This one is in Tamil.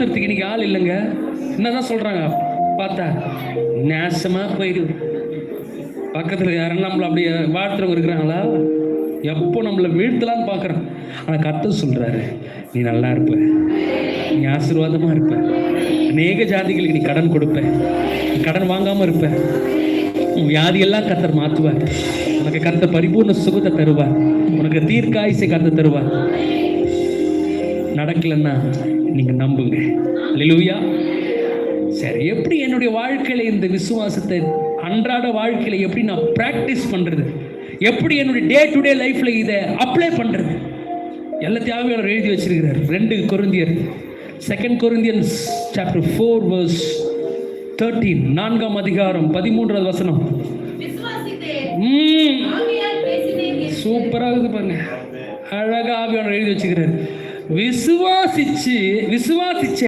இன்னைக்கு ஆள் இல்லைங்க. என்னதான் சொல்றாங்க பார்த்தா நேசமா போயிடுது. பக்கத்தில் யாரும் நம்மள அப்படியே வாழ்த்துறவங்க இருக்கிறாங்களா? எப்போ நம்மளை வீழ்த்தலான்னு பார்க்குறோம். ஆனால் கர்த்தர் சொல்றாரு, நீ நல்லா இருப்ப, நீ ஆசீர்வாதமா இருப்ப, அநேக ஜாதிகளுக்கு நீ கடன் கொடுப்ப, நீ கடன் வாங்காம இருப்ப, உன் வியாதியெல்லாம் கர்த்தர் மாற்றுவார், உனக்கு கர்த்தர் பரிபூர்ண சுகத்தை தருவார், உனக்கு தீர்க்காயுசை கர்த்தர் தருவார். நடக்கலன்னா நீங்க நம்புங்க. அல்லேலூயா. சரி, எப்படி என்னுடைய வாழ்க்கையில இந்த விசுவாசத்தை அன்றாட வாழ்க்கையில எப்படி நான் பிராக்டிஸ் பண்றது, எப்படி என்னுடைய டே டு டே லைஃப்ல இதை அப்ளை பண்றது, எல்லாத்தையும் ஆவியானவர் எழுதி வச்சிருக்கிறார். 2 கொரிந்தியர் 2 Corinthians chapter 4 verse 13, 4ஆம் அதிகாரம் 13வது வசனம். சூப்பராக இருக்குது பாருங்க, அழகா ஆவியானவர் எழுதி வச்சுக்கிறார். விசுவாசிச்சு